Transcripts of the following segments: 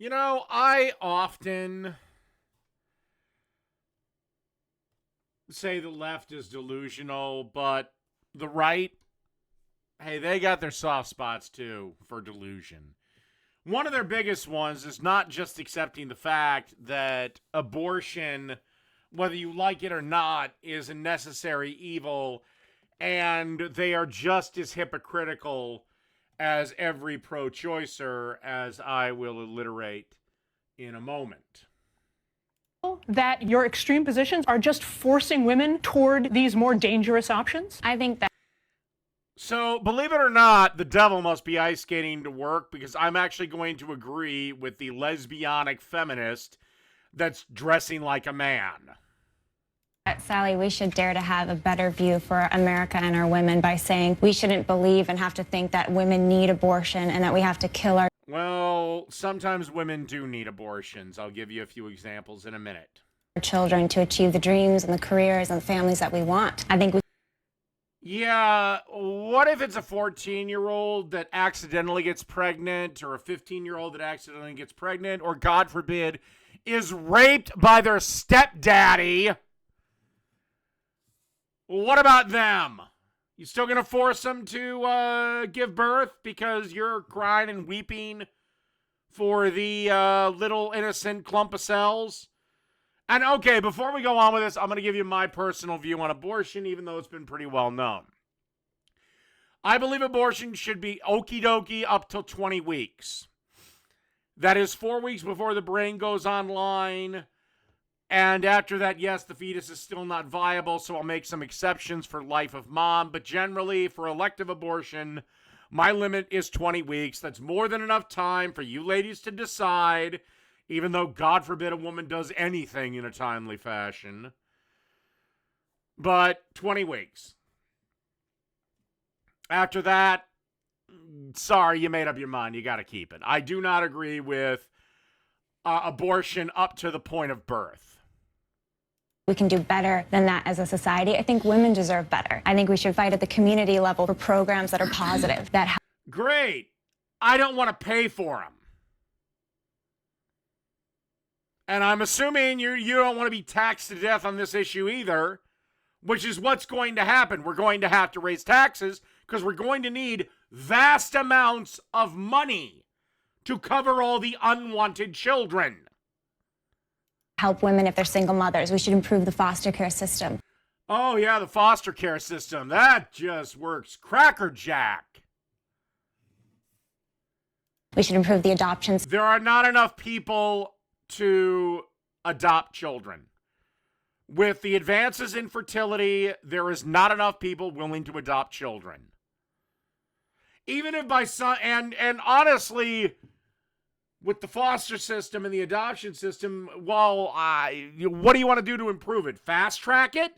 I often say the left is delusional, but the right, hey, they got their soft spots too for delusion. One of their biggest ones is not just accepting the fact that abortion, whether you like it or not, is a necessary evil, and they are just as hypocritical as every pro choicer, as I will alliterate in a moment. That your extreme positions are just forcing women toward these more dangerous options? I think that. So, believe it or not, the devil must be ice skating to work, because I'm actually going to agree with the lesbianic feminist that's dressing like a man. Sally, we should dare to have a better view for America and our women by saying we shouldn't believe and have to think that women need abortion and that we have to kill our Well, sometimes women do need abortions. I'll give you a few examples in a minute. children to achieve the dreams and the careers and the families that we want. I think we. Yeah, what if it's a 14-year-old that accidentally gets pregnant, or a 15-year-old that accidentally gets pregnant, or God forbid, is raped by their stepdaddy? What about them? You still gonna force them to give birth because you're crying and weeping for the little innocent clump of cells? And okay, before we go on with this, I'm going to give you my personal view on abortion, even though it's been pretty well known. I believe abortion should be okie dokie up till 20 weeks. That is 4 weeks before the brain goes online. And after that, yes, the fetus is still not viable, so I'll make some exceptions for life of mom. But generally, for elective abortion, my limit is 20 weeks. That's more than enough time for you ladies to decide, even though, God forbid, a woman does anything in a timely fashion. But 20 weeks. After that, sorry, you made up your mind. You got to keep it. I do not agree with abortion up to the point of birth. We can do better than that as a society. I think women deserve better. I think we should fight at the community level for programs that are positive, that help. Great. I don't want to pay for them. And I'm assuming you don't want to be taxed to death on this issue either, which is what's going to happen. We're going to have to raise taxes because we're going to need vast amounts of money to cover all the unwanted children. Help women if they're single mothers. We should improve the foster care system. Oh, yeah, the foster care system. That just works crackerjack. We should improve the adoptions. There are not enough people to adopt children. With the advances in fertility, there is not enough people willing to adopt children. Even if by some, and honestly, with the foster system and the adoption system, well, what do you want to do to improve it? Fast track it?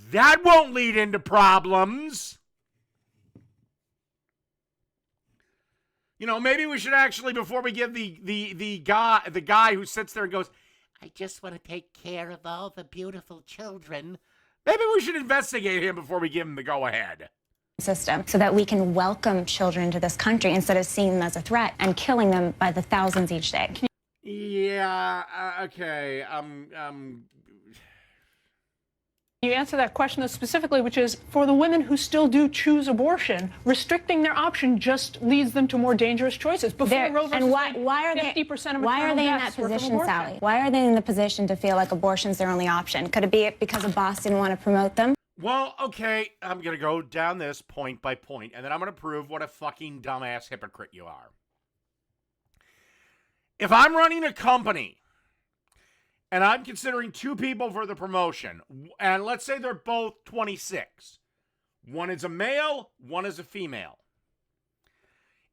That won't lead into problems. You know, maybe we should actually, before we give the guy who sits there and goes, I just want to take care of all the beautiful children, maybe we should investigate him before we give him the go-ahead. System so that we can welcome children to this country instead of seeing them as a threat and killing them by the thousands each day. Yeah, okay. You answer that question specifically, which is for the women who still do choose abortion, restricting their option just leads them to more dangerous choices. Before Roe versus and why are they 50% of why are they in that position, Sally? Why are they in the position to feel like abortion's their only option? Could it be because a boss didn't want to promote them? Well, okay, I'm going to go down this point by point, and then I'm going to prove what a fucking dumbass hypocrite you are. If I'm running a company and I'm considering two people for the promotion, and let's say they're both 26. One is a male, one is a female.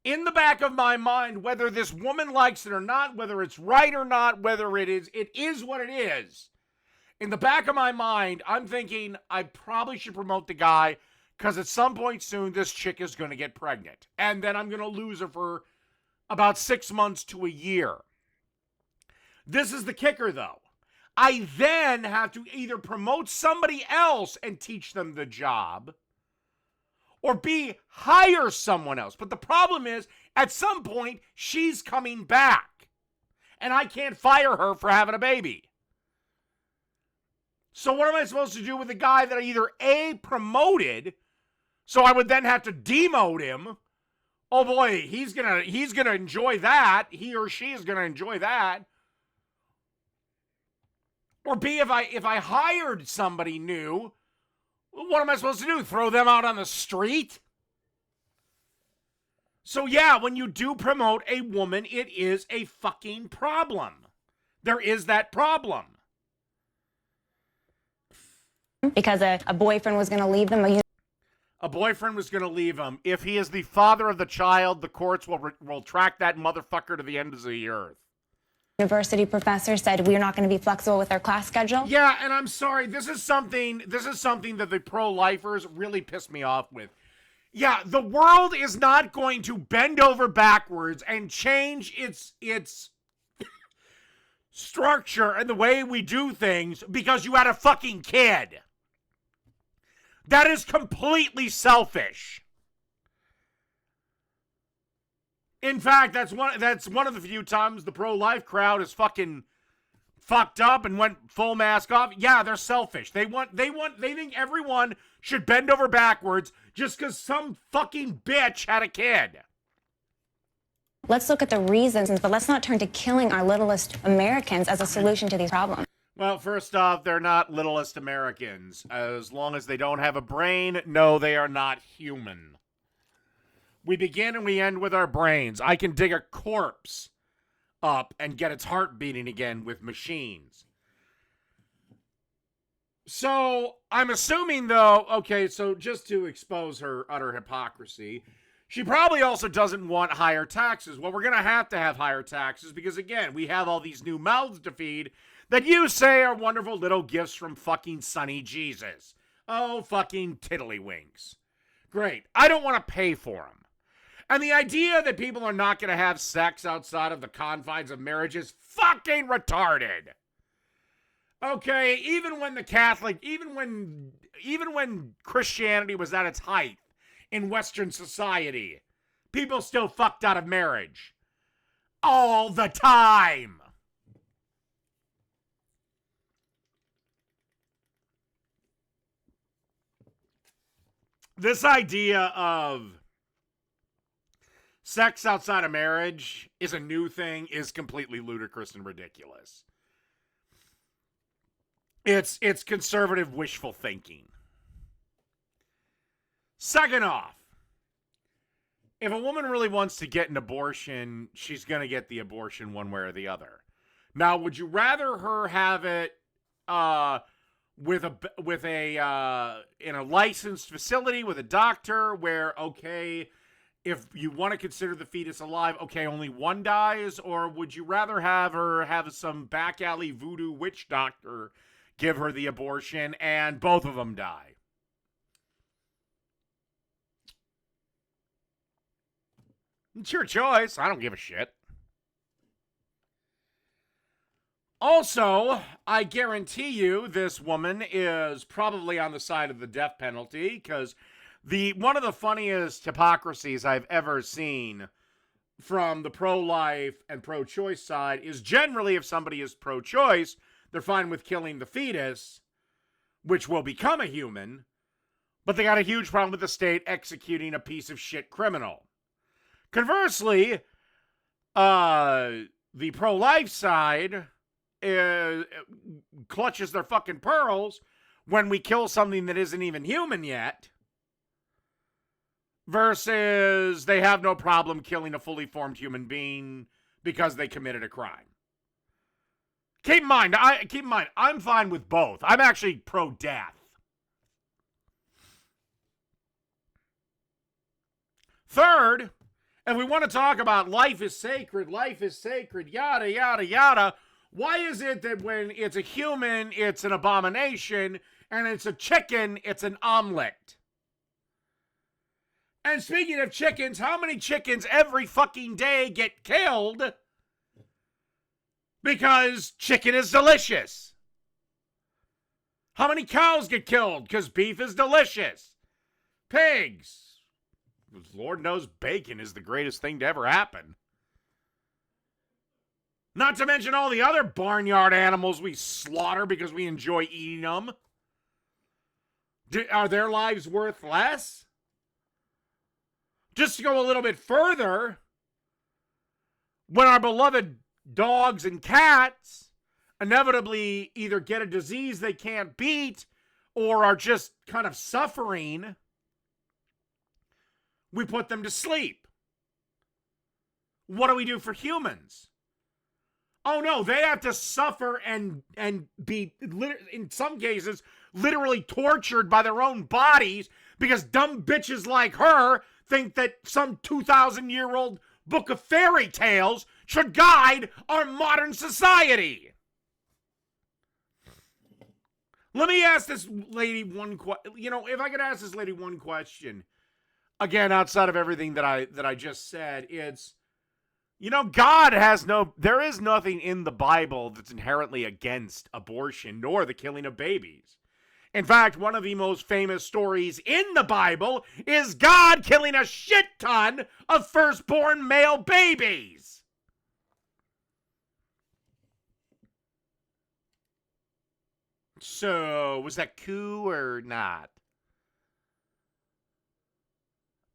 In the back of my mind, whether this woman likes it or not, whether it's right or not, whether it is what it is. In the back of my mind, I'm thinking I probably should promote the guy because at some point soon this chick is going to get pregnant. And then I'm going to lose her for about 6 months to a year. This is the kicker, though. I then have to either promote somebody else and teach them the job, Or B, hire someone else. But the problem is, at some point, she's coming back. And I can't fire her for having a baby. So what am I supposed to do with a guy that I either A, promoted, so I would then have to demote him? Oh boy, he's gonna enjoy that. He or she is gonna enjoy that. Or B, if I hired somebody new, what am I supposed to do? Throw them out on the street? So yeah, when you do promote a woman, it is a fucking problem. There is that problem. Because a boyfriend was going to leave them. A boyfriend was going to leave him. If he is the father of the child, the courts will track that motherfucker to the ends of the earth. University professor said we're not going to be flexible with our class schedule. Yeah, and I'm sorry. This is something that the pro-lifers really piss me off with. Yeah, the world is not going to bend over backwards and change its structure and the way we do things because you had a fucking kid. That is completely selfish. In fact, that's one of the few times the pro-life crowd is fucking fucked up and went full mask off. Yeah, they're selfish. They think everyone should bend over backwards just because some fucking bitch had a kid. Let's look at the reasons, but let's not turn to killing our littlest Americans as a solution to these problems. Well, first off, they're not littlest Americans. As long as they don't have a brain, no, they are not human. We begin and we end with our brains. I can dig a corpse up and get its heart beating again with machines. So, I'm assuming, though, okay, so just to expose her utter hypocrisy, she probably also doesn't want higher taxes. Well, we're going to have higher taxes because, again, we have all these new mouths to feed that you say are wonderful little gifts from fucking Sonny Jesus. Oh, fucking tiddlywinks. Great. I don't want to pay for them. And the idea that people are not going to have sex outside of the confines of marriage is fucking retarded. Okay, even when Christianity was at its height in Western society, people still fucked out of marriage. All the time. This idea of sex outside of marriage is a new thing is completely ludicrous and ridiculous. It's conservative wishful thinking. Second off, if a woman really wants to get an abortion, she's going to get the abortion one way or the other. Now, would you rather her have it in a licensed facility with a doctor where, okay, if you want to consider the fetus alive, okay, only one dies? Or would you rather have her have some back alley voodoo witch doctor give her the abortion and both of them die? It's your choice. I don't give a shit. Also, I guarantee you this woman is probably on the side of the death penalty because one of the funniest hypocrisies I've ever seen from the pro-life and pro-choice side is generally if somebody is pro-choice, they're fine with killing the fetus, which will become a human, but they got a huge problem with the state executing a piece of shit criminal. Conversely, the pro-life side clutches their fucking pearls when we kill something that isn't even human yet, versus they have no problem killing a fully formed human being because they committed a crime. Keep in mind, I'm fine with both. I'm actually pro-death. Third, if we want to talk about life is sacred, yada, yada, yada, why is it that when it's a human, it's an abomination, and it's a chicken, it's an omelet? And speaking of chickens, how many chickens every fucking day get killed because chicken is delicious? How many cows get killed because beef is delicious? Pigs, Lord knows bacon is the greatest thing to ever happen. Not to mention all the other barnyard animals we slaughter because we enjoy eating them. Are their lives worth less? Just to go a little bit further, when our beloved dogs and cats inevitably either get a disease they can't beat or are just kind of suffering, we put them to sleep. What do we do for humans? Oh no, they have to suffer and be, in some cases, literally tortured by their own bodies because dumb bitches like her think that some 2,000-year-old book of fairy tales should guide our modern society. Let me ask this lady one question. If I could ask this lady one question, again, outside of everything that I just said, it's, there is nothing in the Bible that's inherently against abortion nor the killing of babies. In fact, one of the most famous stories in the Bible is God killing a shit ton of firstborn male babies. So, was that cool or not?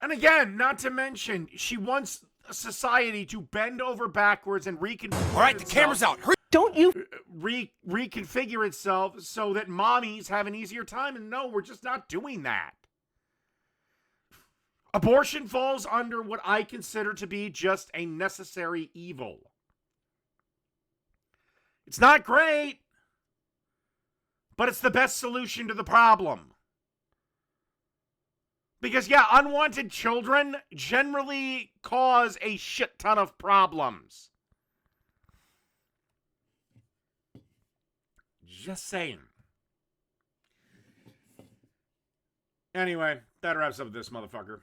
And again, not to mention, she wants society to bend over backwards and reconfigure. All right, the camera's out. Hurry. Don't you Reconfigure itself so that mommies have an easier time. And no, we're just not doing that. Abortion falls under what I consider to be just a necessary evil. It's not great, but it's the best solution to the problem. Because, yeah, unwanted children generally cause a shit ton of problems. Just saying. Anyway, that wraps up this motherfucker.